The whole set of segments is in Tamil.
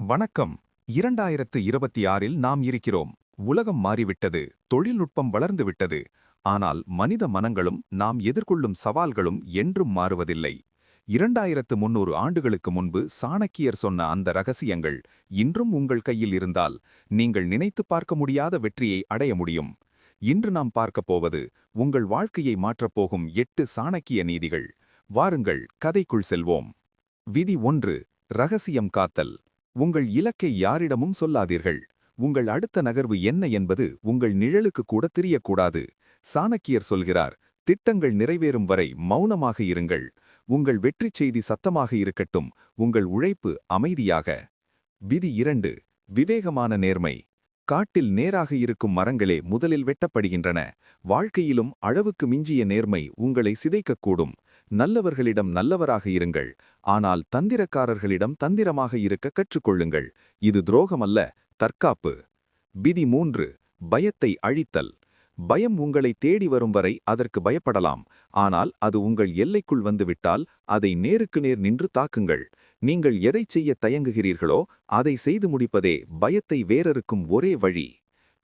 வணக்கம். 2026இல் நாம் இருக்கிறோம். உலகம் மாறிவிட்டது, தொழில்நுட்பம் வளர்ந்துவிட்டது. ஆனால் மனித மனங்களும் நாம் எதிர்கொள்ளும் சவால்களும் என்றும் மாறுவதில்லை. 2300 ஆண்டுகளுக்கு முன்பு சாணக்கியர் சொன்ன அந்த ரகசியங்கள் இன்றும் உங்கள் கையில் இருந்தால் நீங்கள் நினைத்துப் பார்க்க முடியாத வெற்றியை அடைய முடியும். இன்று நாம் பார்க்கப் போவது உங்கள் வாழ்க்கையை மாற்றப்போகும் 8 சாணக்கிய நீதிகள். வாருங்கள், கதைக்குள் செல்வோம். விதி 1. ரகசியம் காத்தல். உங்கள் இலக்கை யாரிடமும் சொல்லாதீர்கள். உங்கள் அடுத்த நகர்வு என்ன என்பது உங்கள் நிழலுக்கு கூட தெரியக்கூடாது. சாணக்கியர் சொல்கிறார், திட்டங்கள் நிறைவேறும் வரை மௌனமாக இருங்கள். உங்கள் வெற்றிச் செய்தி சத்தமாக இருக்கட்டும், உங்கள் உழைப்பு அமைதியாக. விதி 2. விவேகமான நேர்மை. காட்டில் நேராக இருக்கும் மரங்களே முதலில் வெட்டப்படுகின்றன. வாழ்க்கையிலும் அளவுக்கு மிஞ்சிய நேர்மை உங்களை சிதைக்கக்கூடும். நல்லவர்களிடம் நல்லவராக இருங்கள், ஆனால் தந்திரக்காரர்களிடம் தந்திரமாக இருக்க கற்றுக்கொள்ளுங்கள். இது துரோகமல்ல, தற்காப்பு. விதி 3. பயத்தை அழித்தல். பயம் உங்களை தேடி வரும் வரை அதற்கு பயப்படலாம். ஆனால் அது உங்கள் எல்லைக்குள் வந்துவிட்டால் அதை நேருக்கு நேர் நின்று தாக்குங்கள். நீங்கள் எதைச் செய்ய தயங்குகிறீர்களோ அதை செய்து முடிப்பதே பயத்தை வேறறுக்கும் ஒரே வழி.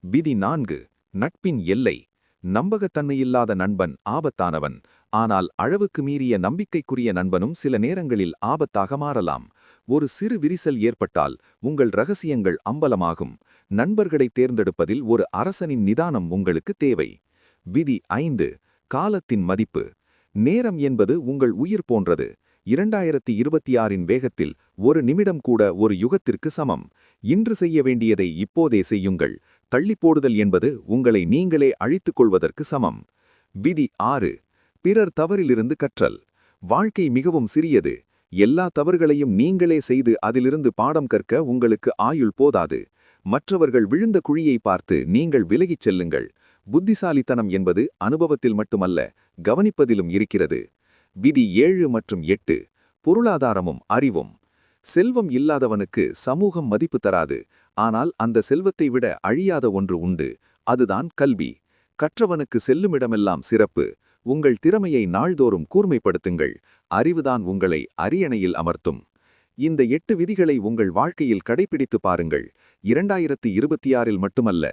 விதி 4. நட்பின் எல்லை. நம்பகத்தன்மையில்லாத நண்பன் ஆபத்தானவன். ஆனால் அளவுக்கு மீறிய நம்பிக்கைக்குரிய நண்பனும் சில நேரங்களில் ஆபத்தாக மாறலாம். ஒரு சிறு விரிசல் ஏற்பட்டால் உங்கள் ரகசியங்கள் அம்பலமாகும். நண்பர்களை தேர்ந்தெடுப்பதில் ஒரு அரசனின் நிதானம் உங்களுக்கு தேவை. விதி 5. காலத்தின் மதிப்பு. நேரம் என்பது உங்கள் உயிர் போன்றது. 2026இன் வேகத்தில் ஒரு நிமிடம் கூட ஒரு யுகத்திற்கு சமம். இன்று செய்ய வேண்டியதை இப்போதே செய்யுங்கள். தள்ளிப்போடுதல் என்பது உங்களை நீங்களே அழித்துக் கொள்வதற்கு சமம். விதி 6. பிறர் தவறிலிருந்து கற்றல். வாழ்க்கை மிகவும் சிறியது. எல்லா தவறுகளையும் நீங்களே செய்து அதிலிருந்து பாடம் கற்க உங்களுக்கு ஆயுள் போதாது. மற்றவர்கள் விழுந்த குழியை பார்த்து நீங்கள் விலகிச் செல்லுங்கள். புத்திசாலித்தனம் என்பது அனுபவத்தில் மட்டுமல்ல, கவனிப்பதிலும் இருக்கிறது. விதி 7 மற்றும் 8. பொருளாதாரமும் அறிவும். செல்வம் இல்லாதவனுக்கு சமூகம் மதிப்பு தராது. ஆனால் அந்த செல்வத்தை விட அழியாத ஒன்று உண்டு, அதுதான் கல்வி. கற்றவனுக்கு செல்லுமிடமெல்லாம் சிறப்பு. உங்கள் திறமையை நாள்தோறும் கூர்மைப்படுத்துங்கள். அறிவுதான் உங்களை அரியணையில் அமர்த்தும். இந்த 8 விதிகளை உங்கள் வாழ்க்கையில் கடைபிடித்து பாருங்கள். 2026இல் மட்டுமல்ல,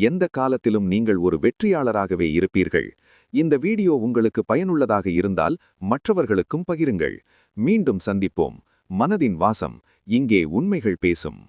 எந்த காலத்திலும் நீங்கள் ஒரு வெற்றியாளராகவே இருப்பீர்கள். இந்த வீடியோ உங்களுக்கு பயனுள்ளதாக இருந்தால் மற்றவர்களுக்கும் பகிருங்கள். மீண்டும் சந்திப்போம். மனதின் வாசம், இங்கே உண்மைகள் பேசும்.